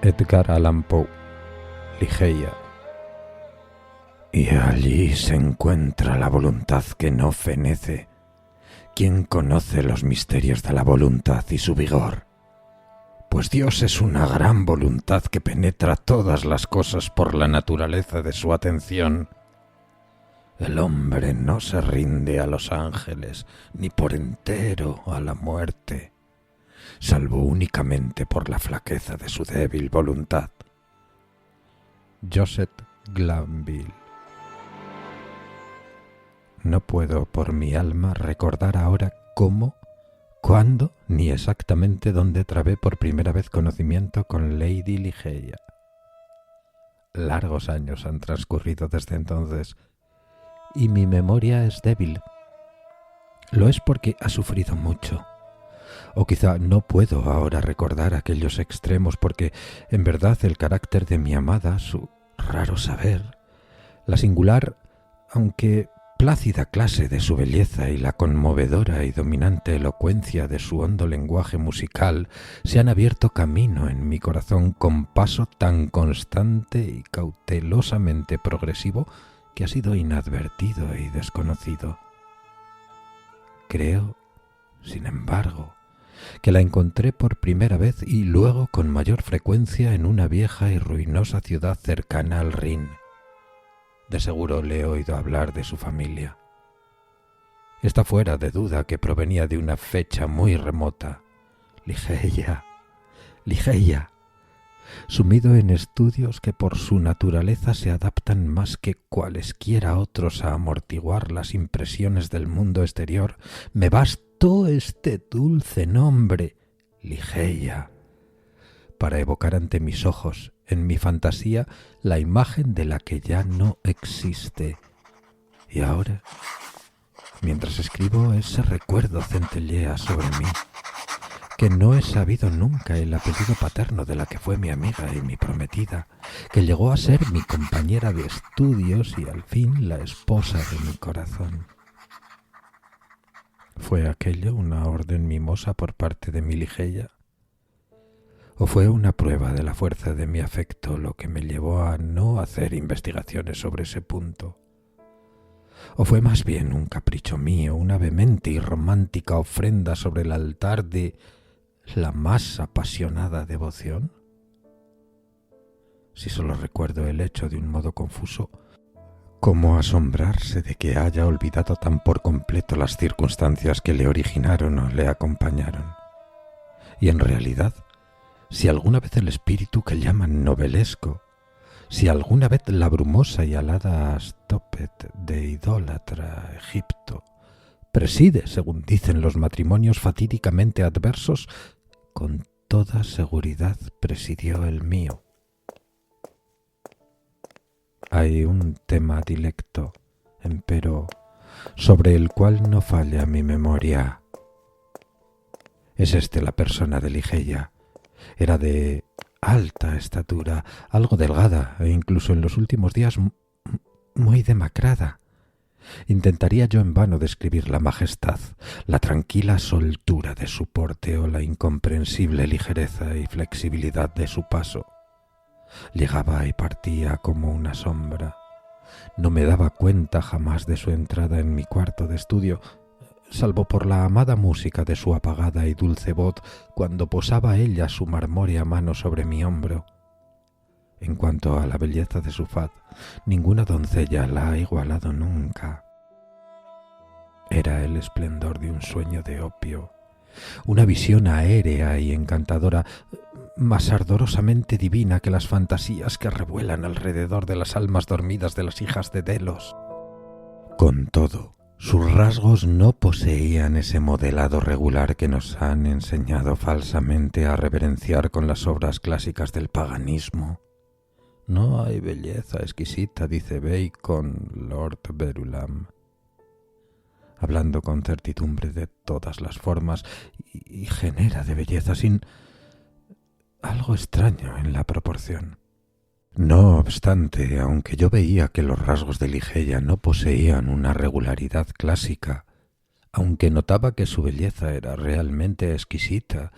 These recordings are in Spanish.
Edgar Allan Poe, Ligeia. Y allí se encuentra la voluntad que no fenece. ¿Quién conoce los misterios de la voluntad y su vigor? Pues Dios es una gran voluntad que penetra todas las cosas por la naturaleza de su atención. El hombre no se rinde a los ángeles, ni por entero a la muerte, salvo únicamente por la flaqueza de su débil voluntad. Joseph Glanville. No puedo por mi alma recordar ahora cómo, cuándo, ni exactamente dónde trabé por primera vez conocimiento con Lady Ligeia. Largos años han transcurrido desde entonces y mi memoria es débil. Lo es porque ha sufrido mucho. O quizá no puedo ahora recordar aquellos extremos porque, en verdad, el carácter de mi amada, su raro saber, la singular, aunque plácida clase de su belleza y la conmovedora y dominante elocuencia de su hondo lenguaje musical se han abierto camino en mi corazón con paso tan constante y cautelosamente progresivo que ha sido inadvertido y desconocido. Creo, sin embargo, que la encontré por primera vez y luego con mayor frecuencia en una vieja y ruinosa ciudad cercana al Rin. De seguro le he oído hablar de su familia. Está fuera de duda que provenía de una fecha muy remota. Ligeia, Ligeia, sumido en estudios que por su naturaleza se adaptan más que cualesquiera otros a amortiguar las impresiones del mundo exterior, me bastó este dulce nombre, Ligeia, para evocar ante mis ojos, en mi fantasía, la imagen de la que ya no existe. Y ahora, mientras escribo, ese recuerdo centellea sobre mí, que no he sabido nunca el apellido paterno de la que fue mi amiga y mi prometida, que llegó a ser mi compañera de estudios y al fin la esposa de mi corazón. ¿Fue aquello una orden mimosa por parte de mi Ligeia? ¿O fue una prueba de la fuerza de mi afecto lo que me llevó a no hacer investigaciones sobre ese punto? ¿O fue más bien un capricho mío, una vehemente y romántica ofrenda sobre el altar de la más apasionada devoción? Si solo recuerdo el hecho de un modo confuso, ¿cómo asombrarse de que haya olvidado tan por completo las circunstancias que le originaron o le acompañaron? Y en realidad, si alguna vez el espíritu que llaman novelesco, si alguna vez la brumosa y alada Astopet de idólatra Egipto preside, según dicen los matrimonios fatídicamente adversos, con toda seguridad presidió el mío. Hay un tema dilecto, empero, sobre el cual no falla mi memoria. Es la persona de Ligeia. Era de alta estatura, algo delgada e incluso en los últimos días muy demacrada. Intentaría yo en vano describir la majestad, la tranquila soltura de su porte o la incomprensible ligereza y flexibilidad de su paso. Llegaba y partía como una sombra. No me daba cuenta jamás de su entrada en mi cuarto de estudio, salvo por la amada música de su apagada y dulce voz cuando posaba ella su marmórea mano sobre mi hombro. En cuanto a la belleza de su faz, ninguna doncella la ha igualado nunca. Era el esplendor de un sueño de opio, una visión aérea y encantadora, más ardorosamente divina que las fantasías que revuelan alrededor de las almas dormidas de las hijas de Delos. Con todo, sus rasgos no poseían ese modelado regular que nos han enseñado falsamente a reverenciar con las obras clásicas del paganismo. No hay belleza exquisita, dice Bacon, Lord Verulam, hablando con certidumbre de todas las formas y genera de belleza sin algo extraño en la proporción. No obstante, aunque yo veía que los rasgos de Ligeia no poseían una regularidad clásica, aunque notaba que su belleza era realmente exquisita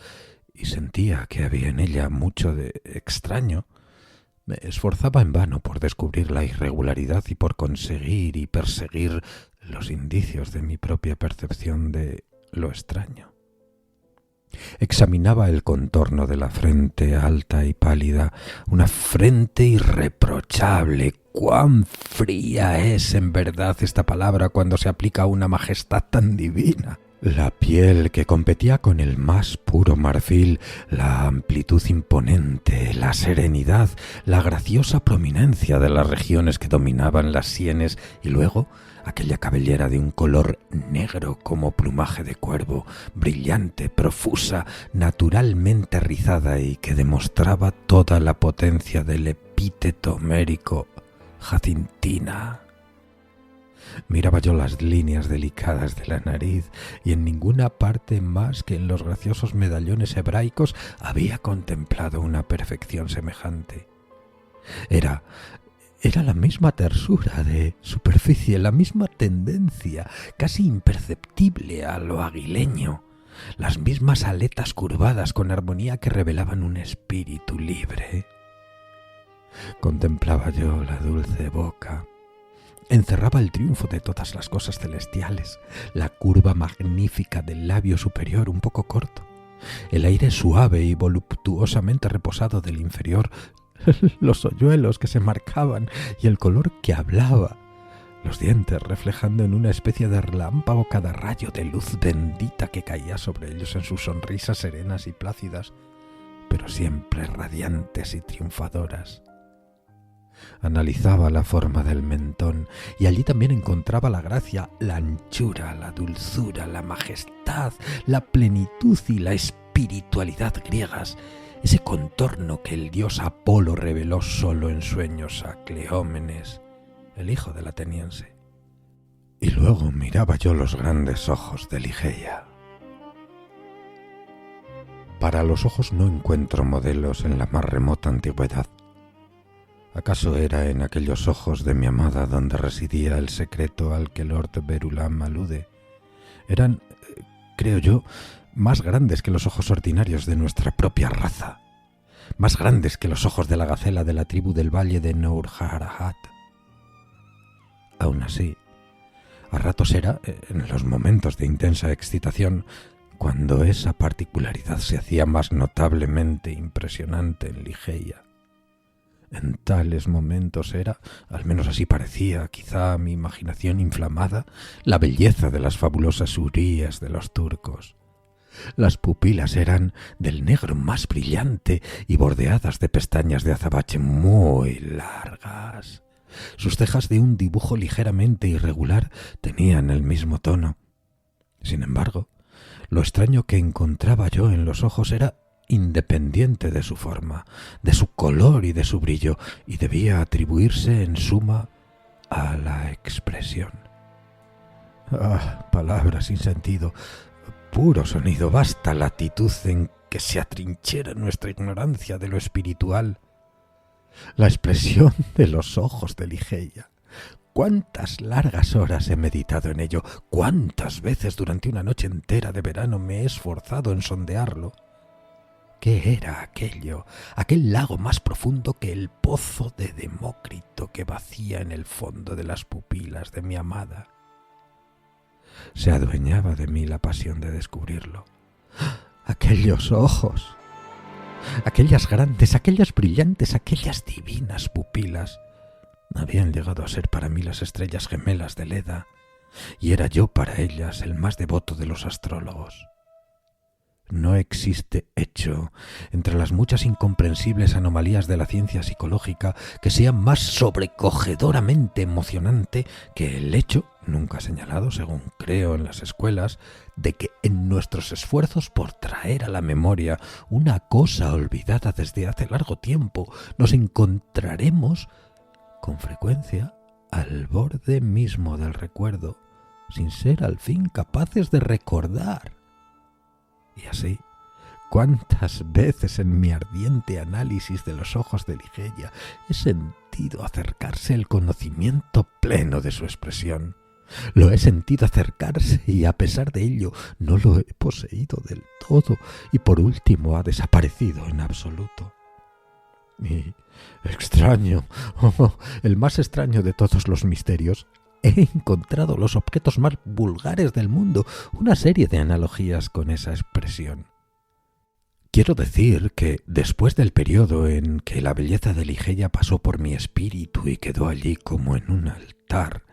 y sentía que había en ella mucho de extraño, me esforzaba en vano por descubrir la irregularidad y por conseguir y perseguir los indicios de mi propia percepción de lo extraño. Examinaba el contorno de la frente alta y pálida, una frente irreprochable. ¡Cuán fría es en verdad esta palabra cuando se aplica a una majestad tan divina! La piel que competía con el más puro marfil, la amplitud imponente, la serenidad, la graciosa prominencia de las regiones que dominaban las sienes y luego aquella cabellera de un color negro como plumaje de cuervo, brillante, profusa, naturalmente rizada y que demostraba toda la potencia del epíteto homérico jacintina. Miraba yo las líneas delicadas de la nariz y en ninguna parte más que en los graciosos medallones hebraicos había contemplado una perfección semejante. Era la misma tersura de superficie, la misma tendencia, casi imperceptible a lo aguileño, las mismas aletas curvadas con armonía que revelaban un espíritu libre. Contemplaba yo la dulce boca. Encerraba el triunfo de todas las cosas celestiales, la curva magnífica del labio superior un poco corto, el aire suave y voluptuosamente reposado del inferior, los hoyuelos que se marcaban y el color que hablaba, los dientes reflejando en una especie de relámpago cada rayo de luz bendita que caía sobre ellos en sus sonrisas serenas y plácidas, pero siempre radiantes y triunfadoras. Analizaba la forma del mentón y allí también encontraba la gracia, la anchura, la dulzura, la majestad, la plenitud y la espiritualidad griegas, ese contorno que el dios Apolo reveló solo en sueños a Cleómenes, el hijo del ateniense. Y luego miraba yo los grandes ojos de Ligeia. Para los ojos no encuentro modelos en la más remota antigüedad. ¿Acaso era en aquellos ojos de mi amada donde residía el secreto al que Lord Verulam alude? Eran, creo yo, más grandes que los ojos ordinarios de nuestra propia raza, más grandes que los ojos de la gacela de la tribu del valle de Nourjahad. Aún así, a ratos era, en los momentos de intensa excitación, cuando esa particularidad se hacía más notablemente impresionante en Ligeia. En tales momentos era, al menos así parecía, quizá a mi imaginación inflamada, la belleza de las fabulosas huríes de los turcos. Las pupilas eran del negro más brillante y bordeadas de pestañas de azabache muy largas. Sus cejas, de un dibujo ligeramente irregular, tenían el mismo tono. Sin embargo, lo extraño que encontraba yo en los ojos era independiente de su forma, de su color y de su brillo, y debía atribuirse en suma a la expresión. Palabras sin sentido, puro sonido, vasta latitud en que se atrinchera nuestra ignorancia de lo espiritual. La expresión de los ojos de Ligeia. Cuántas largas horas he meditado en ello, cuántas veces durante una noche entera de verano me he esforzado en sondearlo. ¿Qué era aquello? Aquel lago más profundo que el pozo de Demócrito que vacía en el fondo de las pupilas de mi amada. Se adueñaba de mí la pasión de descubrirlo. Aquellos ojos, aquellas grandes, aquellas brillantes, aquellas divinas pupilas, habían llegado a ser para mí las estrellas gemelas de Leda, y era yo para ellas el más devoto de los astrólogos. No existe hecho, entre las muchas incomprensibles anomalías de la ciencia psicológica, que sea más sobrecogedoramente emocionante que el hecho, nunca señalado según creo en las escuelas, de que en nuestros esfuerzos por traer a la memoria una cosa olvidada desde hace largo tiempo, nos encontraremos con frecuencia al borde mismo del recuerdo, sin ser al fin capaces de recordar. Y así, cuántas veces en mi ardiente análisis de los ojos de Ligeia he sentido acercarse el conocimiento pleno de su expresión, Lo he sentido acercarse y a pesar de ello no lo he poseído del todo y por último ha desaparecido en absoluto. Y extraño, el más extraño de todos los misterios, he encontrado los objetos más vulgares del mundo, una serie de analogías con esa expresión. Quiero decir que después del periodo en que la belleza de Ligeia pasó por mi espíritu y quedó allí como en un altar,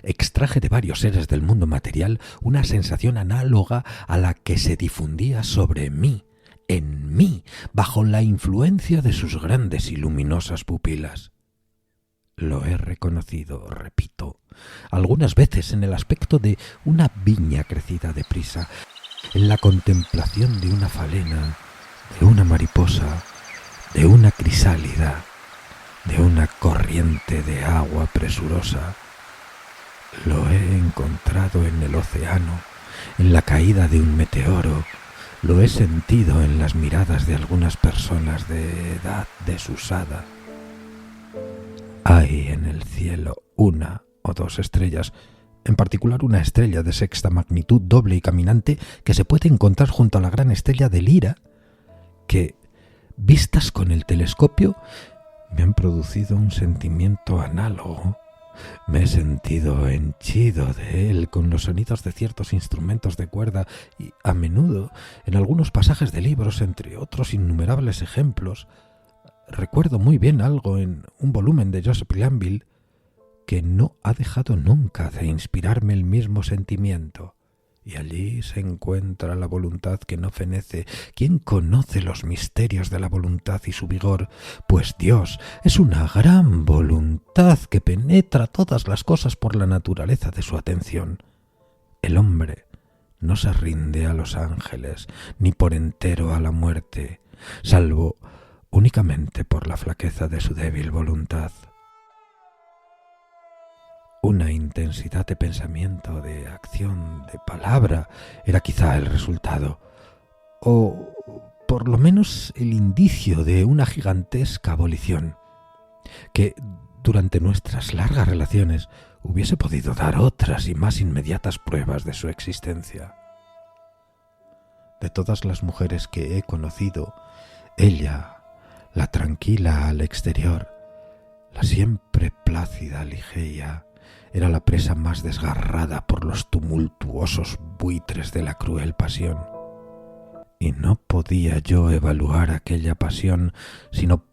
extraje de varios seres del mundo material una sensación análoga a la que se difundía sobre mí, en mí, bajo la influencia de sus grandes y luminosas pupilas. Lo he reconocido, repito, algunas veces en el aspecto de una viña crecida deprisa, en la contemplación de una falena, de una mariposa, de una crisálida, de una corriente de agua presurosa. Lo he encontrado en el océano, en la caída de un meteoro. Lo he sentido en las miradas de algunas personas de edad desusada. Hay en el cielo una o dos estrellas, en particular una estrella de sexta magnitud doble y caminante que se puede encontrar junto a la gran estrella de Lira, que, vistas con el telescopio, me han producido un sentimiento análogo. Me he sentido henchido de él con los sonidos de ciertos instrumentos de cuerda y, a menudo, en algunos pasajes de libros, entre otros innumerables ejemplos, recuerdo muy bien algo en un volumen de Joseph Glanville que no ha dejado nunca de inspirarme el mismo sentimiento. Y allí se encuentra la voluntad que no fenece. ¿Quién conoce los misterios de la voluntad y su vigor? Pues Dios es una gran voluntad que penetra todas las cosas por la naturaleza de su atención. El hombre no se rinde a los ángeles, ni por entero a la muerte, salvo únicamente por la flaqueza de su débil voluntad. Una intensidad de pensamiento, de acción, de palabra era quizá el resultado, o por lo menos el indicio de una gigantesca abolición, que durante nuestras largas relaciones hubiese podido dar otras y más inmediatas pruebas de su existencia. De todas las mujeres que he conocido, ella, la tranquila al exterior, la siempre plácida Ligeia, era la presa más desgarrada por los tumultuosos buitres de la cruel pasión. Y no podía yo evaluar aquella pasión sino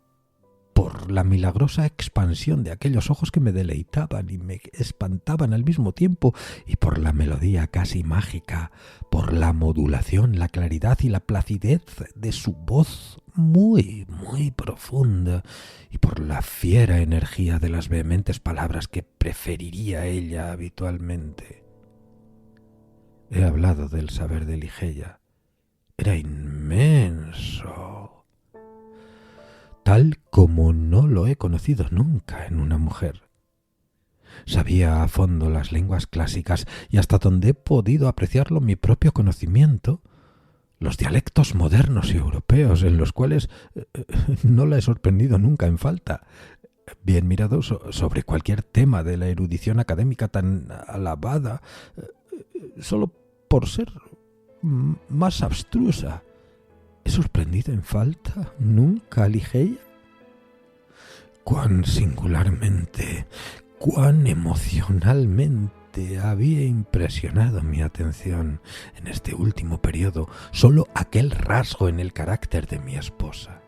por la milagrosa expansión de aquellos ojos que me deleitaban y me espantaban al mismo tiempo, y por la melodía casi mágica, por la modulación, la claridad y la placidez de su voz muy, muy profunda, y por la fiera energía de las vehementes palabras que preferiría ella habitualmente. He hablado del saber de Ligeia. Era inmenso, tal como no lo he conocido nunca en una mujer. Sabía a fondo las lenguas clásicas y hasta donde he podido apreciarlo mi propio conocimiento, los dialectos modernos y europeos, en los cuales no la he sorprendido nunca en falta, bien mirado sobre cualquier tema de la erudición académica tan alabada, solo por ser más abstrusa. ¿He sorprendido en falta nunca a Ligeia? Cuán singularmente, cuán emocionalmente había impresionado mi atención en este último periodo solo aquel rasgo en el carácter de mi esposa.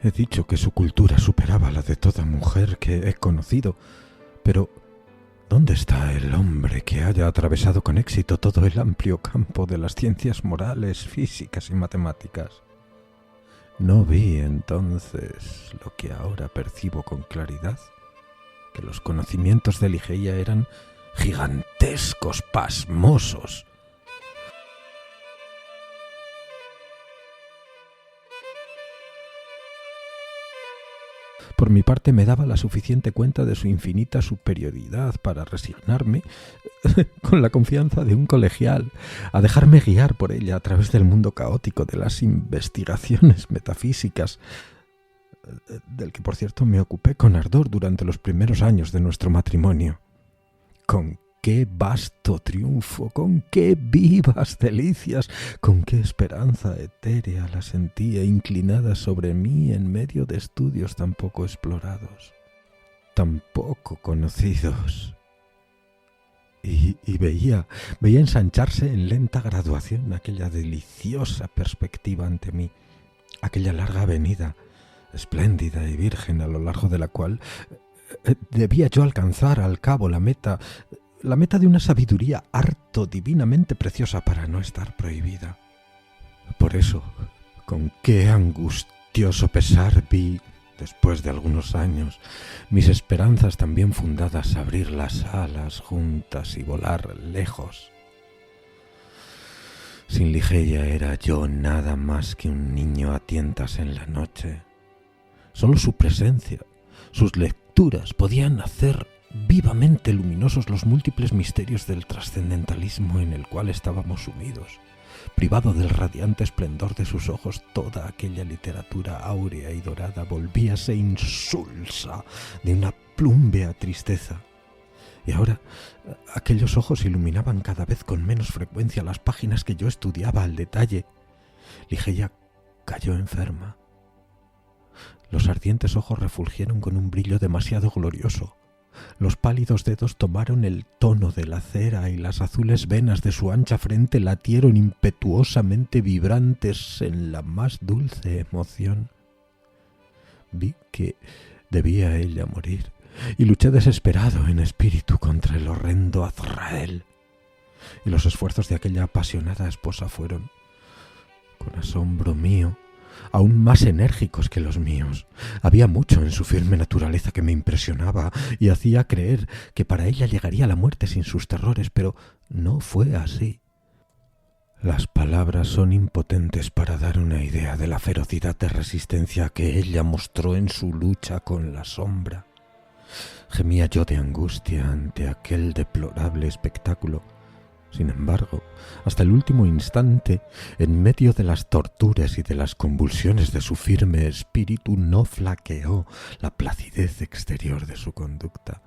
He dicho que su cultura superaba la de toda mujer que he conocido, pero ¿dónde está el hombre que haya atravesado con éxito todo el amplio campo de las ciencias morales, físicas y matemáticas? No vi entonces lo que ahora percibo con claridad, que los conocimientos de Ligeia eran gigantescos, pasmosos. Por mi parte me daba la suficiente cuenta de su infinita superioridad para resignarme, con la confianza de un colegial, a dejarme guiar por ella a través del mundo caótico de las investigaciones metafísicas, del que por cierto me ocupé con ardor durante los primeros años de nuestro matrimonio. Con qué vasto triunfo, con qué vivas delicias, con qué esperanza etérea la sentía inclinada sobre mí en medio de estudios tan poco explorados, tan poco conocidos. Y veía ensancharse en lenta graduación aquella deliciosa perspectiva ante mí, aquella larga avenida, espléndida y virgen, a lo largo de la cual debía yo alcanzar al cabo la meta de una sabiduría harto divinamente preciosa para no estar prohibida. Por eso, con qué angustioso pesar vi, después de algunos años, mis esperanzas también fundadas abrir las alas juntas y volar lejos. Sin Ligeia era yo nada más que un niño a tientas en la noche. Solo su presencia, sus lecturas podían hacer vivamente luminosos los múltiples misterios del trascendentalismo en el cual estábamos sumidos. Privado del radiante esplendor de sus ojos, toda aquella literatura áurea y dorada volvíase insulsa de una plúmbea tristeza. Y ahora aquellos ojos iluminaban cada vez con menos frecuencia las páginas que yo estudiaba al detalle. Ligeia cayó enferma. Los ardientes ojos refulgieron con un brillo demasiado glorioso. Los pálidos dedos tomaron el tono de la cera y las azules venas de su ancha frente latieron impetuosamente vibrantes en la más dulce emoción. Vi que debía ella morir y luché desesperado en espíritu contra el horrendo Azrael. Y los esfuerzos de aquella apasionada esposa fueron, con asombro mío, aún más enérgicos que los míos. Había mucho en su firme naturaleza que me impresionaba y hacía creer que para ella llegaría la muerte sin sus terrores, pero no fue así. Las palabras son impotentes para dar una idea de la ferocidad de resistencia que ella mostró en su lucha con la sombra. Gemía yo de angustia ante aquel deplorable espectáculo. Sin embargo, hasta el último instante, en medio de las torturas y de las convulsiones de su firme espíritu, no flaqueó la placidez exterior de su conducta.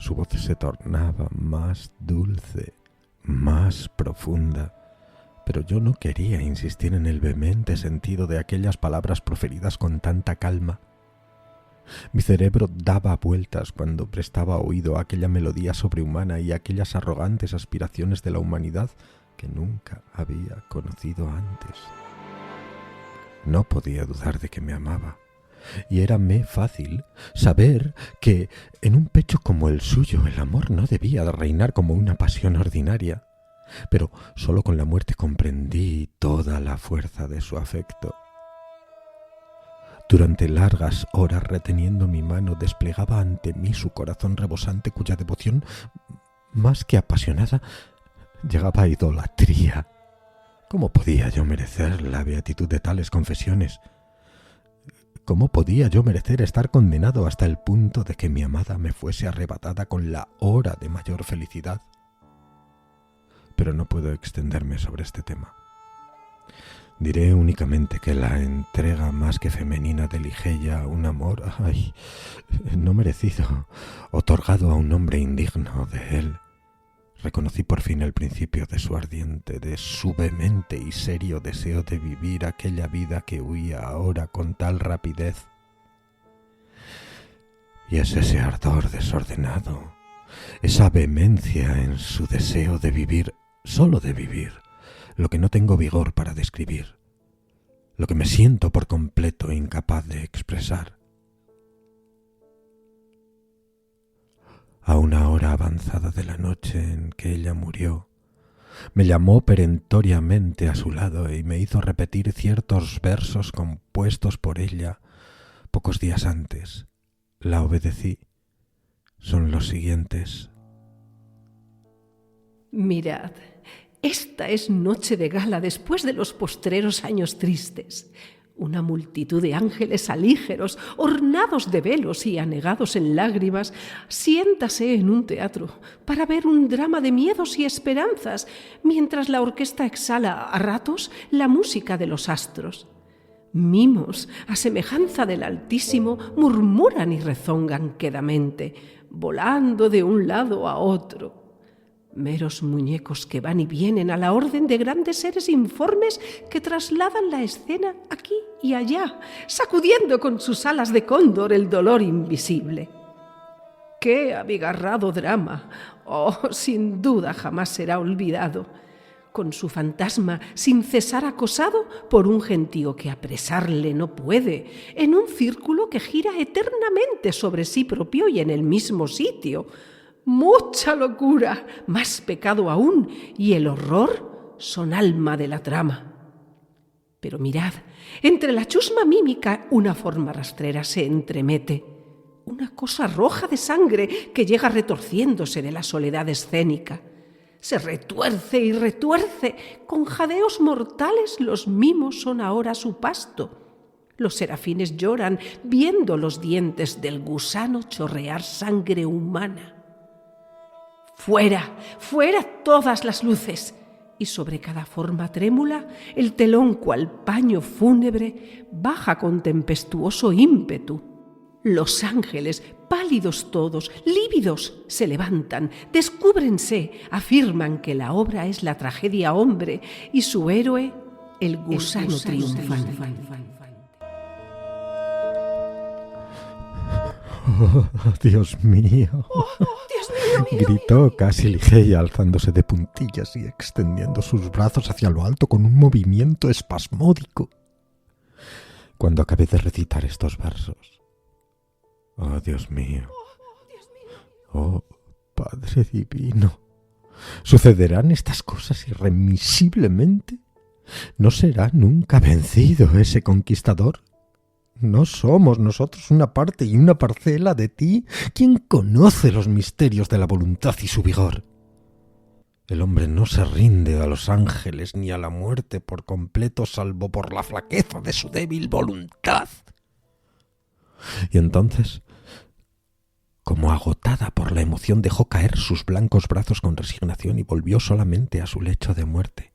Su voz se tornaba más dulce, más profunda, pero yo no quería insistir en el vehemente sentido de aquellas palabras proferidas con tanta calma. Mi cerebro daba vueltas cuando prestaba oído a aquella melodía sobrehumana y a aquellas arrogantes aspiraciones de la humanidad que nunca había conocido antes. No podía dudar de que me amaba, y érame fácil saber que en un pecho como el suyo el amor no debía de reinar como una pasión ordinaria, pero solo con la muerte comprendí toda la fuerza de su afecto. Durante largas horas, reteniendo mi mano, desplegaba ante mí su corazón rebosante, cuya devoción, más que apasionada, llegaba a idolatría. ¿Cómo podía yo merecer la beatitud de tales confesiones? ¿Cómo podía yo merecer estar condenado hasta el punto de que mi amada me fuese arrebatada con la hora de mayor felicidad? Pero no puedo extenderme sobre este tema. Diré únicamente que la entrega más que femenina de Ligeia, un amor, no merecido, otorgado a un hombre indigno de él. Reconocí por fin el principio de su ardiente, de su vehemente y serio deseo de vivir aquella vida que huía ahora con tal rapidez. Y es ese ardor desordenado, esa vehemencia en su deseo de vivir, solo de vivir, lo que no tengo vigor para describir, lo que me siento por completo incapaz de expresar. A una hora avanzada de la noche en que ella murió, me llamó perentoriamente a su lado y me hizo repetir ciertos versos compuestos por ella pocos días antes. La obedecí. Son los siguientes. Mirad, esta es noche de gala después de los postreros años tristes. Una multitud de ángeles alígeros, ornados de velos y anegados en lágrimas, siéntase en un teatro para ver un drama de miedos y esperanzas, mientras la orquesta exhala a ratos la música de los astros. Mimos, a semejanza del Altísimo, murmuran y rezongan quedamente, volando de un lado a otro. meros muñecos que van y vienen a la orden de grandes seres informes que trasladan la escena aquí y allá, sacudiendo con sus alas de cóndor el dolor invisible. ¡Qué abigarrado drama! ¡Oh, sin duda jamás será olvidado! Con su fantasma sin cesar acosado por un gentío que apresarle no puede, en un círculo que gira eternamente sobre sí propio y en el mismo sitio. ¡Mucha locura! Más pecado aún, y el horror son alma de la trama. Pero mirad, entre la chusma mímica una forma rastrera se entremete, una cosa roja de sangre que llega retorciéndose de la soledad escénica. Se retuerce y retuerce, con jadeos mortales los mimos son ahora su pasto. Los serafines lloran viendo los dientes del gusano chorrear sangre humana. ¡Fuera, fuera todas las luces! Y sobre cada forma trémula, el telón cual paño fúnebre baja con tempestuoso ímpetu. Los ángeles, pálidos todos, lívidos, se levantan, descúbrense, afirman que la obra es la tragedia hombre y su héroe el gusano triunfante. ¡Oh, Dios mío! ¡Oh, Dios mío! Gritó casi Ligeia, alzándose de puntillas y extendiendo sus brazos hacia lo alto con un movimiento espasmódico. Cuando acabé de recitar estos versos: ¡oh, Dios mío! ¡Oh, Padre Divino! ¿Sucederán estas cosas irremisiblemente? ¿No será nunca vencido ese conquistador? ¿No somos nosotros una parte y una parcela de ti? ¿Quién conoce los misterios de la voluntad y su vigor? El hombre no se rinde a los ángeles ni a la muerte por completo, salvo por la flaqueza de su débil voluntad. Y entonces, como agotada por la emoción, dejó caer sus blancos brazos con resignación y volvió solamente a su lecho de muerte.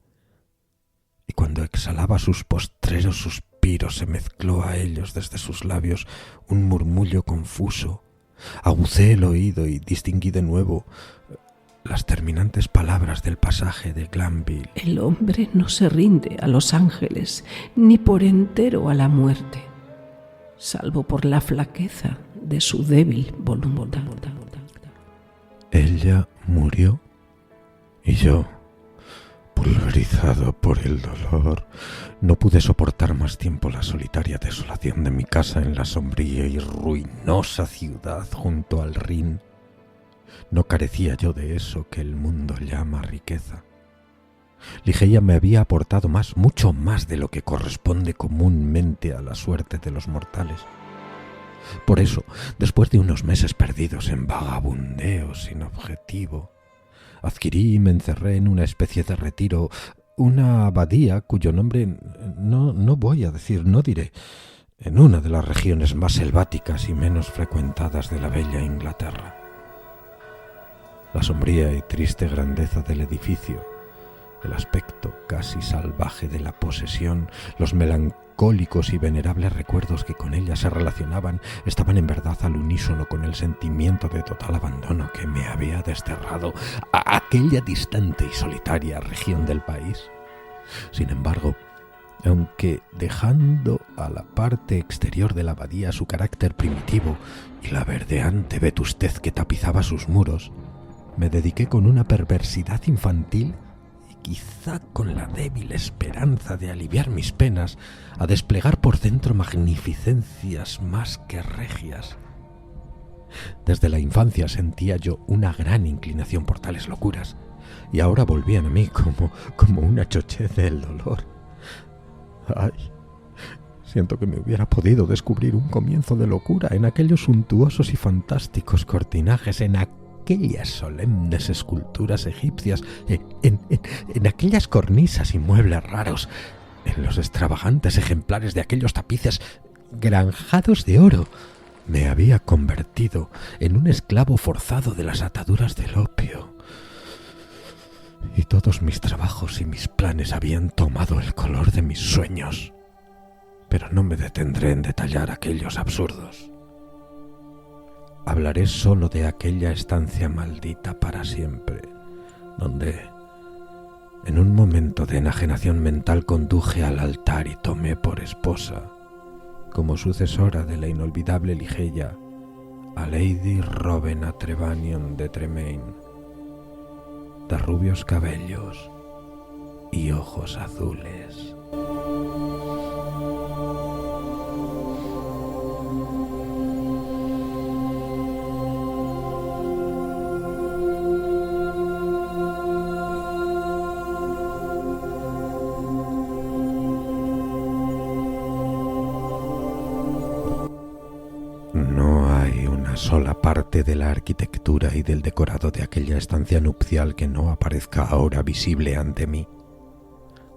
Y cuando exhalaba sus postreros suspiros, se mezcló a ellos desde sus labios un murmullo confuso. Agucé el oído y distinguí de nuevo las terminantes palabras del pasaje de Glanville. El hombre no se rinde a los ángeles, ni por entero a la muerte, salvo por la flaqueza de su débil voluntad. Ella murió y yo, pulverizado por el dolor, no pude soportar más tiempo la solitaria desolación de mi casa en la sombría y ruinosa ciudad junto al Rin. No carecía yo de eso que el mundo llama riqueza. Ligeia me había aportado más, mucho más de lo que corresponde comúnmente a la suerte de los mortales. Por eso, después de unos meses perdidos en vagabundeo sin objetivo, adquirí y me encerré en una especie de retiro, una abadía cuyo nombre no voy a decir, no diré, en una de las regiones más selváticas y menos frecuentadas de la bella Inglaterra. La sombría y triste grandeza del edificio, el aspecto casi salvaje de la posesión, los melancólicos y venerables recuerdos que con ella se relacionaban, estaban en verdad al unísono con el sentimiento de total abandono que me había desterrado a aquella distante y solitaria región del país. Sin embargo, aunque dejando a la parte exterior de la abadía su carácter primitivo y la verdeante vetustez que tapizaba sus muros, me dediqué con una perversidad infantil y quizá con la débil esperanza de aliviar mis penas a desplegar por dentro magnificencias más que regias. Desde la infancia sentía yo una gran inclinación por tales locuras y ahora volvían a mí como una chochez del dolor. ¡Ay! Siento que me hubiera podido descubrir un comienzo de locura en aquellos suntuosos y fantásticos cortinajes, en aquellas solemnes esculturas egipcias, en aquellas cornisas y muebles raros, en los extravagantes ejemplares de aquellos tapices granjados de oro. Me había convertido en un esclavo forzado de las ataduras del opio. Y todos mis trabajos y mis planes habían tomado el color de mis sueños. Pero no me detendré en detallar aquellos absurdos. Hablaré solo de aquella estancia maldita para siempre, donde en un momento de enajenación mental conduje al altar y tomé por esposa, como sucesora de la inolvidable Ligeia, a Lady Rowena Trevanion de Tremaine, de rubios cabellos y ojos azules. Sola parte de la arquitectura y del decorado de aquella estancia nupcial que no aparezca ahora visible ante mí.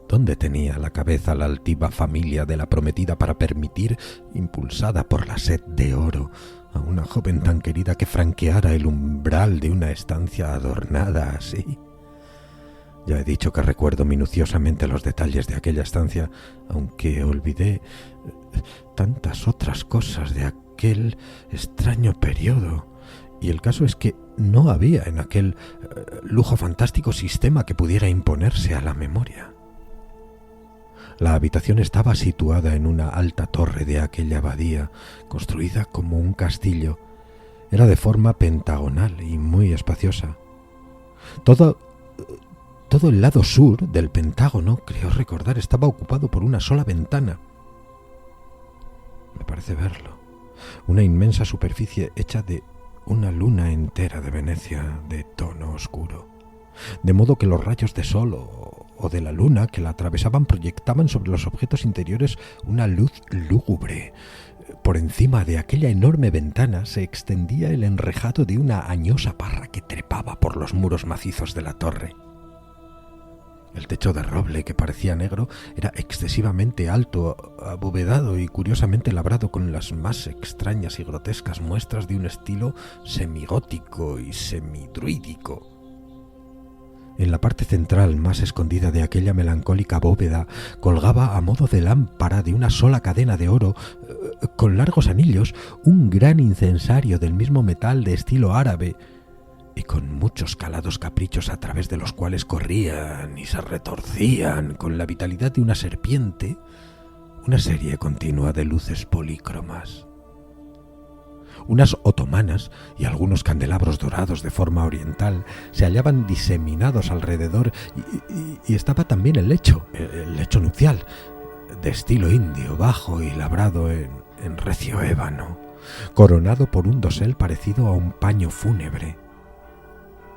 ¿Dónde tenía la cabeza la altiva familia de la prometida para permitir, impulsada por la sed de oro, a una joven tan querida que franqueara el umbral de una estancia adornada así? Ya he dicho que recuerdo minuciosamente los detalles de aquella estancia, aunque olvidé tantas otras cosas de aquel extraño periodo. Y el caso es que no había en aquel lujo fantástico sistema que pudiera imponerse a la memoria. La habitación estaba situada en una alta torre de aquella abadía, construida como un castillo. Era de forma pentagonal y muy espaciosa. Todo el lado sur del pentágono, creo recordar, estaba ocupado por una sola ventana. Me parece verlo. Una inmensa superficie hecha de una luna entera de Venecia de tono oscuro, de modo que los rayos de sol o de la luna que la atravesaban proyectaban sobre los objetos interiores una luz lúgubre. Por encima de aquella enorme ventana se extendía el enrejado de una añosa parra que trepaba por los muros macizos de la torre. El techo de roble, que parecía negro, era excesivamente alto, abovedado y curiosamente labrado con las más extrañas y grotescas muestras de un estilo semigótico y semidruídico. En la parte central, más escondida de aquella melancólica bóveda, colgaba a modo de lámpara de una sola cadena de oro, con largos anillos, un gran incensario del mismo metal de estilo árabe, y con muchos calados caprichos a través de los cuales corrían y se retorcían con la vitalidad de una serpiente una serie continua de luces polícromas. Unas otomanas y algunos candelabros dorados de forma oriental se hallaban diseminados alrededor y estaba también el lecho nupcial, de estilo indio, bajo y labrado en recio ébano, coronado por un dosel parecido a un paño fúnebre.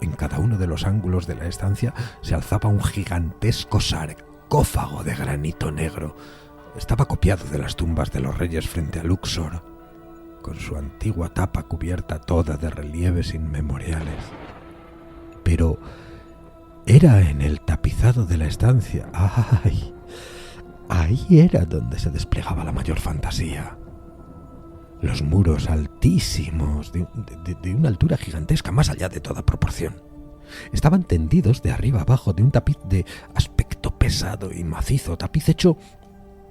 En cada uno de los ángulos de la estancia se alzaba un gigantesco sarcófago de granito negro. Estaba copiado de las tumbas de los reyes frente a Luxor, con su antigua tapa cubierta toda de relieves inmemoriales. Pero era en el tapizado de la estancia. ¡Ay! Ahí era donde se desplegaba la mayor fantasía. Los muros altísimos, de una altura gigantesca, más allá de toda proporción, estaban tendidos de arriba abajo de un tapiz de aspecto pesado y macizo, tapiz hecho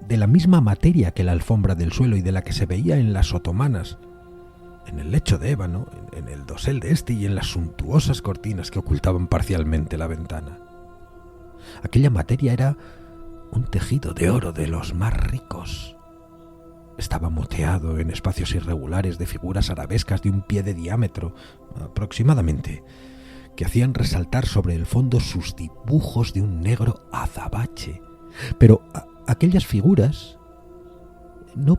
de la misma materia que la alfombra del suelo y de la que se veía en las otomanas, en el lecho de ébano, en el dosel de este y en las suntuosas cortinas que ocultaban parcialmente la ventana. Aquella materia era un tejido de oro de los más ricos. Estaba moteado en espacios irregulares de figuras arabescas de un pie de diámetro, aproximadamente, que hacían resaltar sobre el fondo sus dibujos de un negro azabache. Pero aquellas figuras no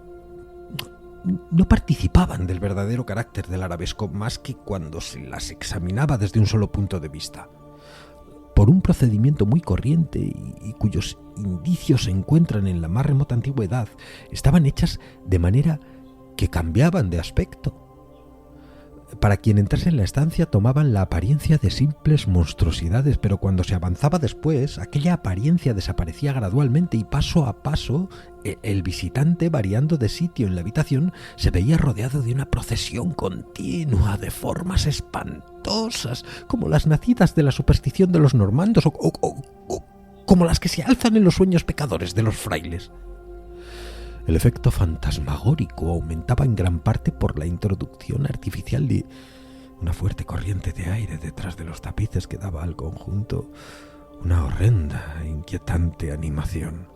participaban del verdadero carácter del arabesco más que cuando se las examinaba desde un solo punto de vista. Por un procedimiento muy corriente y cuyos indicios se encuentran en la más remota antigüedad, estaban hechas de manera que cambiaban de aspecto. Para quien entrase en la estancia tomaban la apariencia de simples monstruosidades, pero cuando se avanzaba después, aquella apariencia desaparecía gradualmente y paso a paso el visitante, variando de sitio en la habitación, se veía rodeado de una procesión continua de formas espantosas, como las nacidas de la superstición de los normandos o como las que se alzan en los sueños pecadores de los frailes. El efecto fantasmagórico aumentaba en gran parte por la introducción artificial de una fuerte corriente de aire detrás de los tapices que daba al conjunto una horrenda e inquietante animación.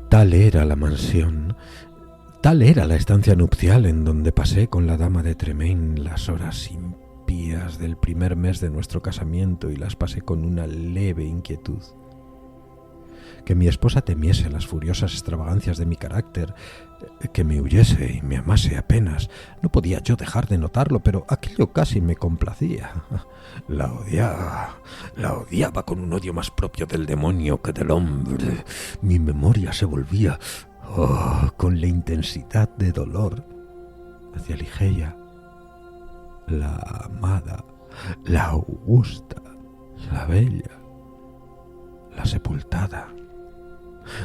Tal era la mansión, tal era la estancia nupcial en donde pasé con la dama de Tremaine las horas impías del primer mes de nuestro casamiento, y las pasé con una leve inquietud. Que mi esposa temiese las furiosas extravagancias de mi carácter, que me huyese y me amase apenas. No podía yo dejar de notarlo, pero aquello casi me complacía. La odiaba con un odio más propio del demonio que del hombre. Mi memoria se volvía, con la intensidad de dolor, hacia Ligeia, la amada, la augusta, la bella, la sepultada.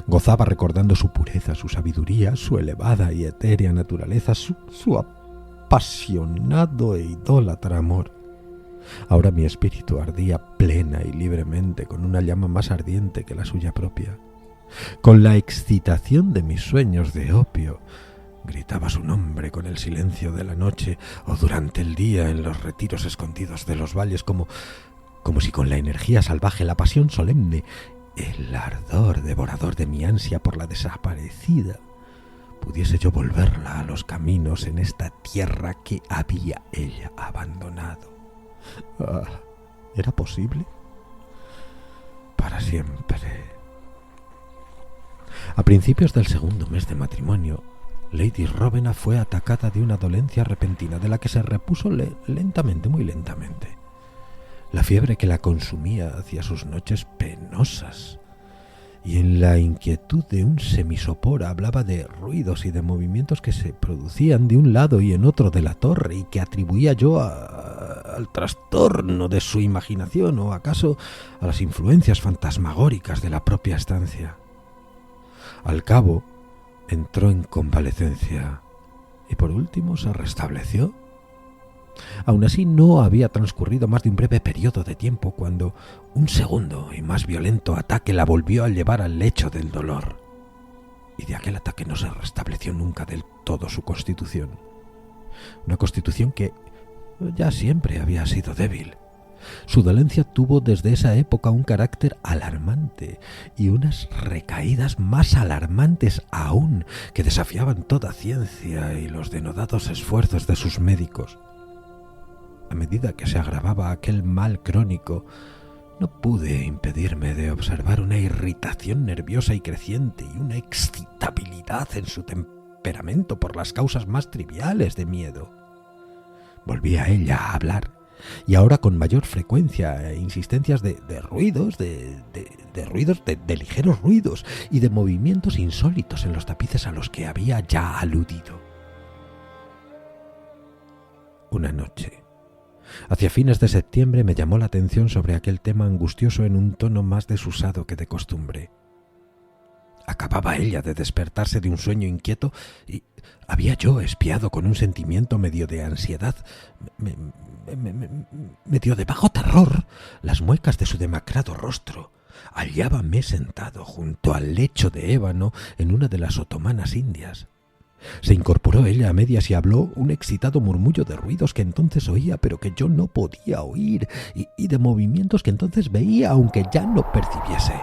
Gozaba recordando su pureza, su sabiduría, su elevada y etérea naturaleza, su apasionado e idólatra amor. Ahora mi espíritu ardía plena y libremente con una llama más ardiente que la suya propia. Con la excitación de mis sueños de opio, gritaba su nombre con el silencio de la noche o durante el día en los retiros escondidos de los valles, como si con la energía salvaje, la pasión solemne, el ardor devorador de mi ansia por la desaparecida, pudiese yo volverla a los caminos en esta tierra que había ella abandonado. ¿Era posible? Para siempre. A principios del segundo mes de matrimonio, Lady Rowena fue atacada de una dolencia repentina de la que se repuso lentamente, muy lentamente. La fiebre que la consumía hacía sus noches penosas, y en la inquietud de un semisopor hablaba de ruidos y de movimientos que se producían de un lado y en otro de la torre, y que atribuía yo al trastorno de su imaginación, o acaso a las influencias fantasmagóricas de la propia estancia. Al cabo, entró en convalecencia y por último se restableció. Aún así, no había transcurrido más de un breve periodo de tiempo cuando un segundo y más violento ataque la volvió a llevar al lecho del dolor, y de aquel ataque no se restableció nunca del todo su constitución. Una constitución que ya siempre había sido débil. Su dolencia tuvo desde esa época un carácter alarmante y unas recaídas más alarmantes aún, que desafiaban toda ciencia y los denodados esfuerzos de sus médicos. A medida que se agravaba aquel mal crónico, no pude impedirme de observar una irritación nerviosa y creciente y una excitabilidad en su temperamento por las causas más triviales de miedo. Volvía ella a hablar, y ahora con mayor frecuencia, insistencias de ruidos, de ligeros ruidos y de movimientos insólitos en los tapices a los que había ya aludido. Una noche, hacia fines de septiembre, me llamó la atención sobre aquel tema angustioso en un tono más desusado que de costumbre. Acababa ella de despertarse de un sueño inquieto y había yo espiado con un sentimiento medio de ansiedad, medio de bajo terror, las muecas de su demacrado rostro. Hallábame sentado junto al lecho de ébano en una de las otomanas indias. Se incorporó ella a medias y habló un excitado murmullo de ruidos que entonces oía pero que yo no podía oír, y de movimientos que entonces veía aunque ya no percibiese.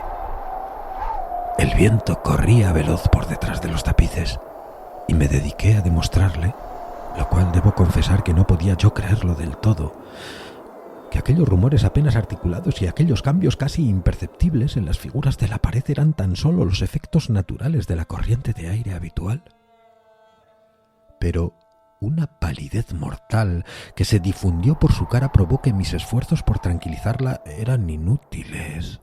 El viento corría veloz por detrás de los tapices y me dediqué a demostrarle, lo cual debo confesar que no podía yo creerlo del todo, que aquellos rumores apenas articulados y aquellos cambios casi imperceptibles en las figuras de la pared eran tan solo los efectos naturales de la corriente de aire habitual. Pero una palidez mortal que se difundió por su cara probó que mis esfuerzos por tranquilizarla eran inútiles.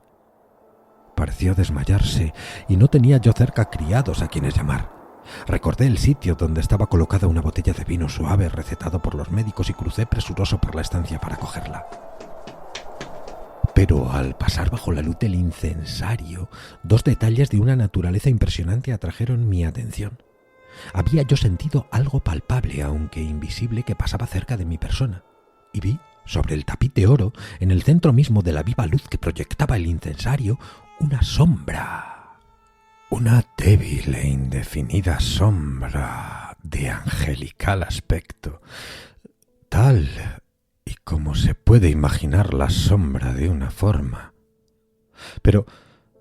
Pareció desmayarse y no tenía yo cerca criados a quienes llamar. Recordé el sitio donde estaba colocada una botella de vino suave recetado por los médicos y crucé presuroso por la estancia para cogerla. Pero al pasar bajo la luz del incensario, dos detalles de una naturaleza impresionante atrajeron mi atención. Había yo sentido algo palpable, aunque invisible, que pasaba cerca de mi persona, y vi, sobre el tapiz de oro, en el centro mismo de la viva luz que proyectaba el incensario, una sombra. Una débil e indefinida sombra de angelical aspecto, tal y como se puede imaginar la sombra de una forma. Pero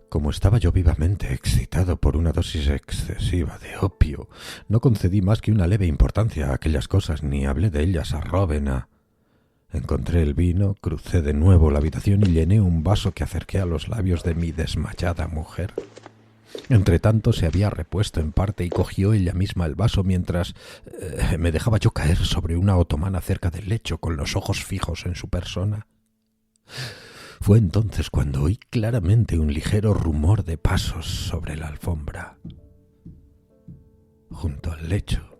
como estaba yo vivamente excitado por una dosis excesiva de opio, no concedí más que una leve importancia a aquellas cosas ni hablé de ellas a Rowena. Encontré el vino, crucé de nuevo la habitación y llené un vaso que acerqué a los labios de mi desmayada mujer. Entretanto se había repuesto en parte y cogió ella misma el vaso mientras me dejaba yo caer sobre una otomana cerca del lecho con los ojos fijos en su persona. Fue entonces cuando oí claramente un ligero rumor de pasos sobre la alfombra, junto al lecho.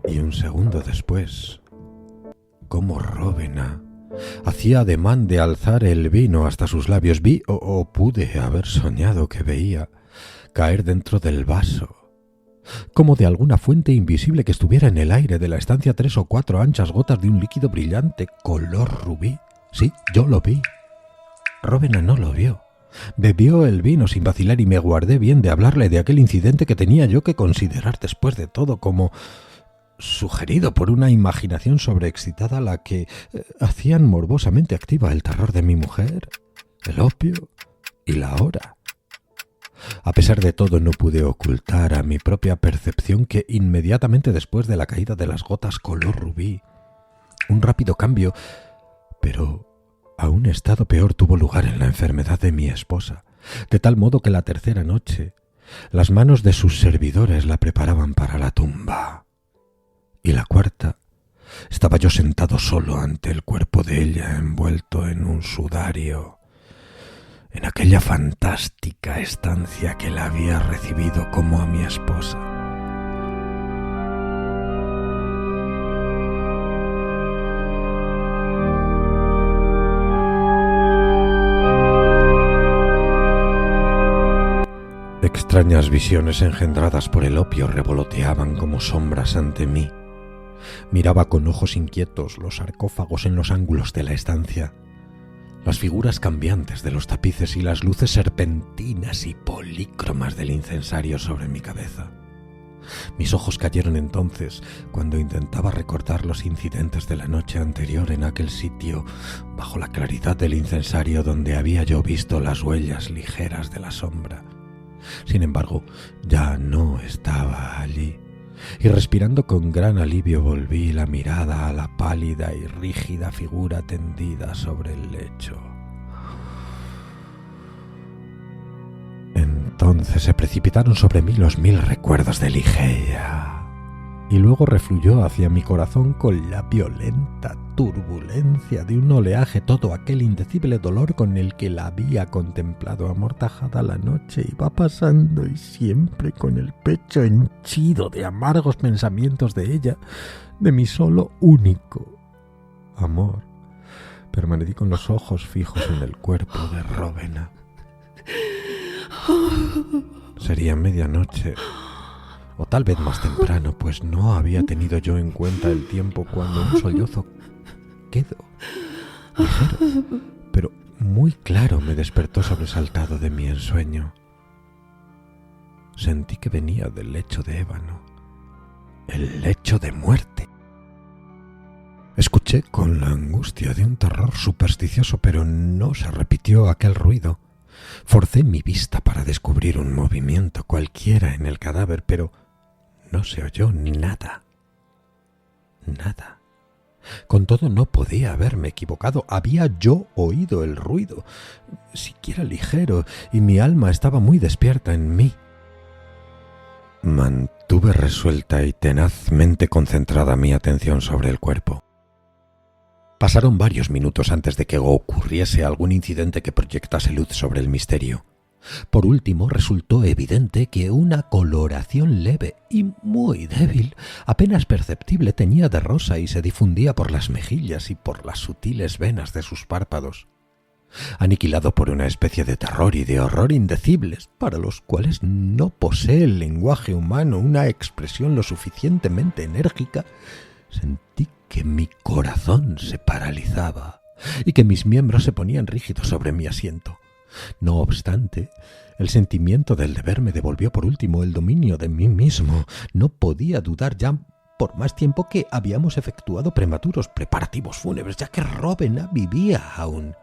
Y un segundo después, como Rowena hacía ademán de alzar el vino hasta sus labios, vi, o pude haber soñado que veía, caer dentro del vaso, como de alguna fuente invisible que estuviera en el aire de la estancia 3 o 4 anchas gotas de un líquido brillante color rubí. Sí, yo lo vi. Rowena no lo vio. Bebió el vino sin vacilar y me guardé bien de hablarle de aquel incidente que tenía yo que considerar después de todo como sugerido por una imaginación sobreexcitada a la que hacían morbosamente activa el terror de mi mujer, el opio y la hora. A pesar de todo, no pude ocultar a mi propia percepción que inmediatamente después de la caída de las gotas color rubí, un rápido cambio, pero a un estado peor, tuvo lugar en la enfermedad de mi esposa, de tal modo que la tercera noche las manos de sus servidores la preparaban para la tumba. Y la cuarta, estaba yo sentado solo ante el cuerpo de ella envuelto en un sudario, en aquella fantástica estancia que la había recibido como a mi esposa. Extrañas visiones engendradas por el opio revoloteaban como sombras ante mí. Miraba con ojos inquietos los sarcófagos en los ángulos de la estancia, las figuras cambiantes de los tapices y las luces serpentinas y polícromas del incensario sobre mi cabeza. Mis ojos cayeron entonces cuando intentaba recordar los incidentes de la noche anterior en aquel sitio, bajo la claridad del incensario donde había yo visto las huellas ligeras de la sombra. Sin embargo, ya no estaba allí, y respirando con gran alivio volví la mirada a la pálida y rígida figura tendida sobre el lecho. Entonces se precipitaron sobre mí los 1000 recuerdos de Ligeia, y luego refluyó hacia mi corazón con la violenta turbulencia de un oleaje todo aquel indecible dolor con el que la había contemplado amortajada la noche. Iba pasando y siempre con el pecho henchido de amargos pensamientos de ella, de mi solo único amor. Permanecí con los ojos fijos en el cuerpo de Rowena. Sería medianoche, o tal vez más temprano, pues no había tenido yo en cuenta el tiempo cuando un sollozo quedo, ligero, pero muy claro, me despertó sobresaltado de mi ensueño. Sentí que venía del lecho de ébano, el lecho de muerte. Escuché con la angustia de un terror supersticioso, pero no se repitió aquel ruido. Forcé mi vista para descubrir un movimiento cualquiera en el cadáver, pero no se oyó nada. Nada. Con todo, no podía haberme equivocado. Había yo oído el ruido, siquiera ligero, y mi alma estaba muy despierta en mí. Mantuve resuelta y tenazmente concentrada mi atención sobre el cuerpo. Pasaron varios minutos antes de que ocurriese algún incidente que proyectase luz sobre el misterio. Por último, resultó evidente que una coloración leve y muy débil, apenas perceptible, teñía de rosa y se difundía por las mejillas y por las sutiles venas de sus párpados. Aniquilado por una especie de terror y de horror indecibles, para los cuales no posee el lenguaje humano una expresión lo suficientemente enérgica, sentí que mi corazón se paralizaba y que mis miembros se ponían rígidos sobre mi asiento. No obstante, el sentimiento del deber me devolvió por último el dominio de mí mismo. No podía dudar ya por más tiempo que habíamos efectuado prematuros preparativos fúnebres, ya que Rowena vivía aún.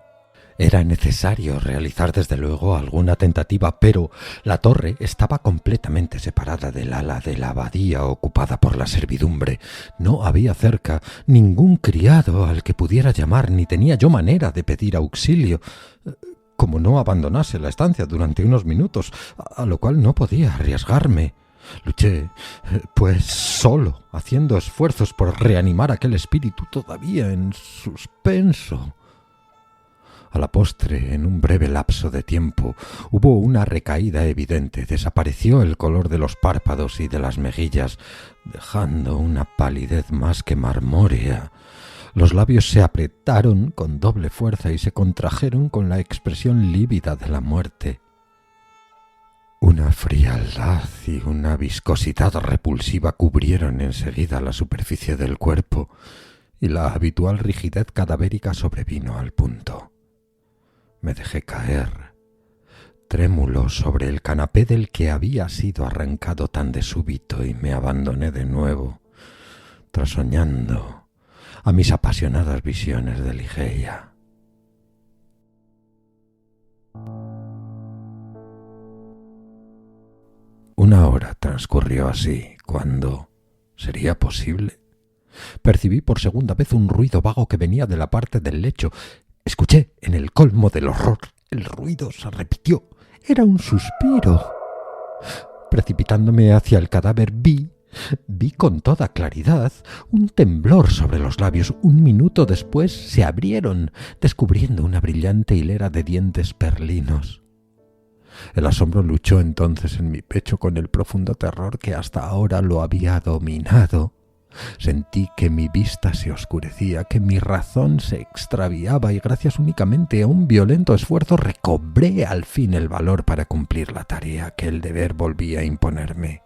Era necesario realizar desde luego alguna tentativa, pero la torre estaba completamente separada del ala de la abadía ocupada por la servidumbre. No había cerca ningún criado al que pudiera llamar, ni tenía yo manera de pedir auxilio, como no abandonase la estancia durante unos minutos, a lo cual no podía arriesgarme. Luché, pues, solo, haciendo esfuerzos por reanimar aquel espíritu todavía en suspenso. A la postre, en un breve lapso de tiempo, hubo una recaída evidente. Desapareció el color de los párpados y de las mejillas, dejando una palidez más que marmórea. Los labios se apretaron con doble fuerza y se contrajeron con la expresión lívida de la muerte. Una frialdad y una viscosidad repulsiva cubrieron enseguida la superficie del cuerpo, y la habitual rigidez cadavérica sobrevino al punto. Me dejé caer, trémulo, sobre el canapé del que había sido arrancado tan de súbito, y me abandoné de nuevo, trasoñando a mis apasionadas visiones de Ligeia. Una hora transcurrió así, cuando, ¿sería posible?, percibí por segunda vez un ruido vago que venía de la parte del lecho. Escuché, en el colmo del horror, el ruido se repitió. Era un suspiro. Precipitándome hacia el cadáver, vi con toda claridad un temblor sobre los labios. Un minuto después se abrieron, descubriendo una brillante hilera de dientes perlinos. El asombro luchó entonces en mi pecho con el profundo terror que hasta ahora lo había dominado. Sentí que mi vista se oscurecía, que mi razón se extraviaba, y gracias únicamente a un violento esfuerzo recobré al fin el valor para cumplir la tarea que el deber volvía a imponerme.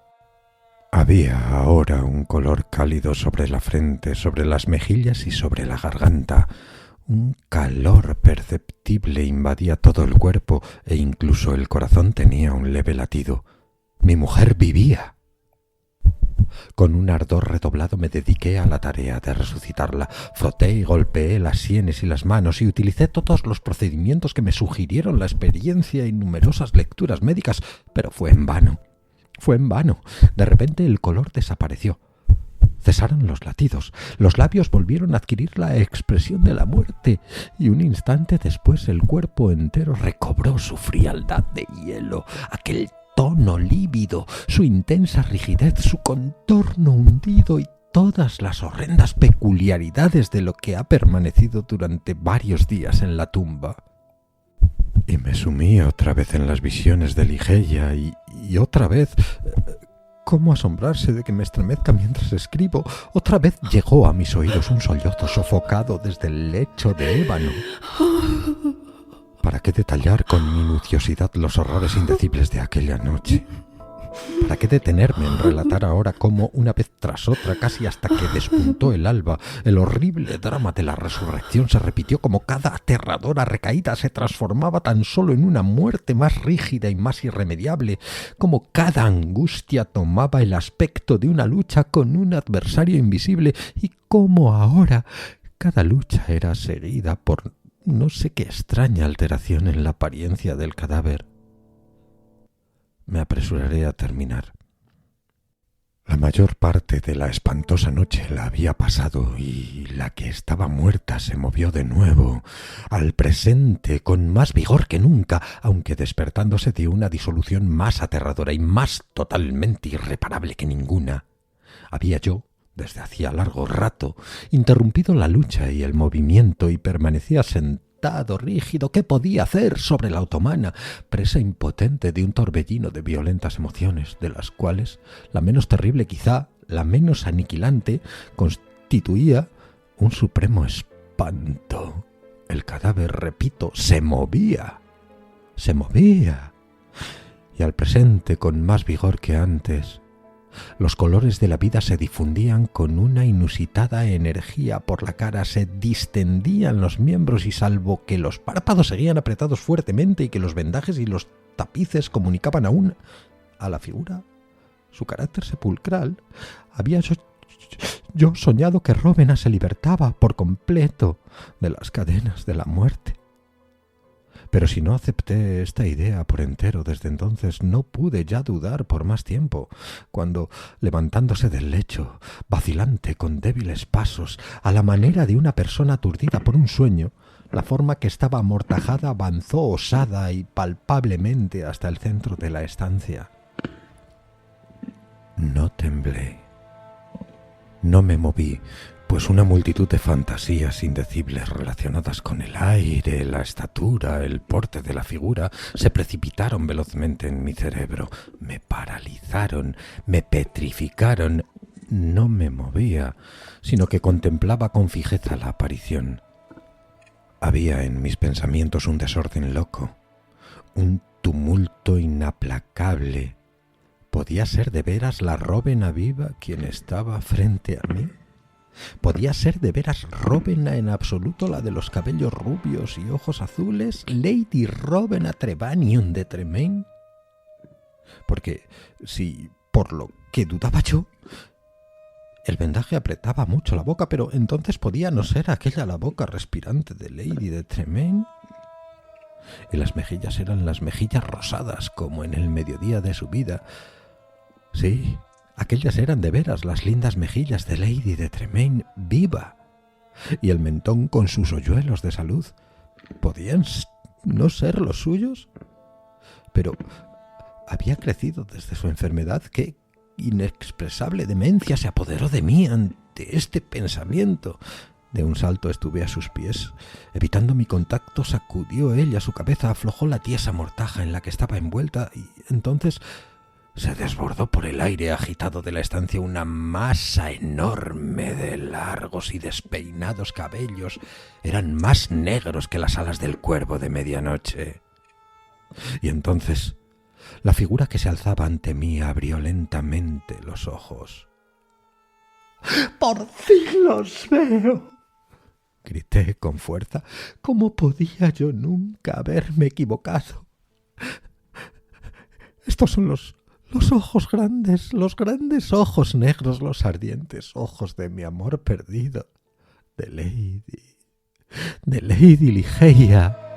Había ahora un color cálido sobre la frente, sobre las mejillas y sobre la garganta. Un calor perceptible invadía todo el cuerpo, e incluso el corazón tenía un leve latido. Mi mujer vivía. Con un ardor redoblado me dediqué a la tarea de resucitarla. Froté y golpeé las sienes y las manos y utilicé todos los procedimientos que me sugirieron la experiencia y numerosas lecturas médicas, pero fue en vano. Fue en vano. De repente el color desapareció. Cesaron los latidos. Los labios volvieron a adquirir la expresión de la muerte, y un instante después el cuerpo entero recobró su frialdad de hielo, aquel tono lívido, su intensa rigidez, su contorno hundido y todas las horrendas peculiaridades de lo que ha permanecido durante varios días en la tumba. Y me sumí otra vez en las visiones de Ligeia y otra vez... ¿Cómo asombrarse de que me estremezca mientras escribo? Otra vez llegó a mis oídos un sollozo sofocado desde el lecho de ébano. ¿Para qué detallar con minuciosidad los horrores indecibles de aquella noche? ¿Para qué detenerme en relatar ahora cómo, una vez tras otra, casi hasta que despuntó el alba, el horrible drama de la resurrección se repitió, como cada aterradora recaída se transformaba tan solo en una muerte más rígida y más irremediable, como cada angustia tomaba el aspecto de una lucha con un adversario invisible, y cómo ahora cada lucha era seguida por no sé qué extraña alteración en la apariencia del cadáver? Me apresuraré a terminar. La mayor parte de la espantosa noche la había pasado, y la que estaba muerta se movió de nuevo al presente con más vigor que nunca, aunque despertándose de una disolución más aterradora y más totalmente irreparable que ninguna. Había yo, desde hacía largo rato, interrumpido la lucha y el movimiento, y permanecía sentado rígido. ¿Qué podía hacer sobre la otomana, presa impotente de un torbellino de violentas emociones, de las cuales la menos terrible, quizá la menos aniquilante, constituía un supremo espanto? El cadáver, repito, se movía, y al presente con más vigor que antes, Los colores de la vida se difundían con una inusitada energía por la cara, se distendían los miembros y salvo que los párpados seguían apretados fuertemente y que los vendajes y los tapices comunicaban aún a la figura su carácter sepulcral, había yo soñado que Rowena se libertaba por completo de las cadenas de la muerte. Pero si no acepté esta idea por entero desde entonces, no pude ya dudar por más tiempo, cuando, levantándose del lecho, vacilante con débiles pasos, a la manera de una persona aturdida por un sueño, la forma que estaba amortajada avanzó osada y palpablemente hasta el centro de la estancia. No temblé, no me moví, pues una multitud de fantasías indecibles relacionadas con el aire, la estatura, el porte de la figura, se precipitaron velozmente en mi cerebro, me paralizaron, me petrificaron. No me movía, sino que contemplaba con fijeza la aparición. Había en mis pensamientos un desorden loco, un tumulto inaplacable. ¿Podía ser de veras la Rowena viva quien estaba frente a mí? ¿Podía ser de veras Rowena en absoluto, la de los cabellos rubios y ojos azules, Lady Rowena Trevanion de Tremaine? Porque si, por lo que dudaba yo, el vendaje apretaba mucho la boca, pero entonces podía no ser aquella la boca respirante de Lady de Tremaine. Y las mejillas eran las mejillas rosadas, como en el mediodía de su vida. Sí, aquellas eran de veras las lindas mejillas de Lady de Tremaine viva. Y el mentón con sus hoyuelos de salud, ¿podían no ser los suyos? Pero había crecido desde su enfermedad. ¿Qué inexpresable demencia se apoderó de mí ante este pensamiento? De un salto estuve a sus pies. Evitando mi contacto, sacudió ella su cabeza, aflojó la tiesa mortaja en la que estaba envuelta y entonces se desbordó por el aire agitado de la estancia una masa enorme de largos y despeinados cabellos. Eran más negros que las alas del cuervo de medianoche. Y entonces la figura que se alzaba ante mí abrió lentamente los ojos. «¡Por fin los veo!», grité con fuerza. ¿Cómo podía yo nunca haberme equivocado? Estos son los ojos grandes, los grandes ojos negros, los ardientes ojos de mi amor perdido, de Lady Ligeia.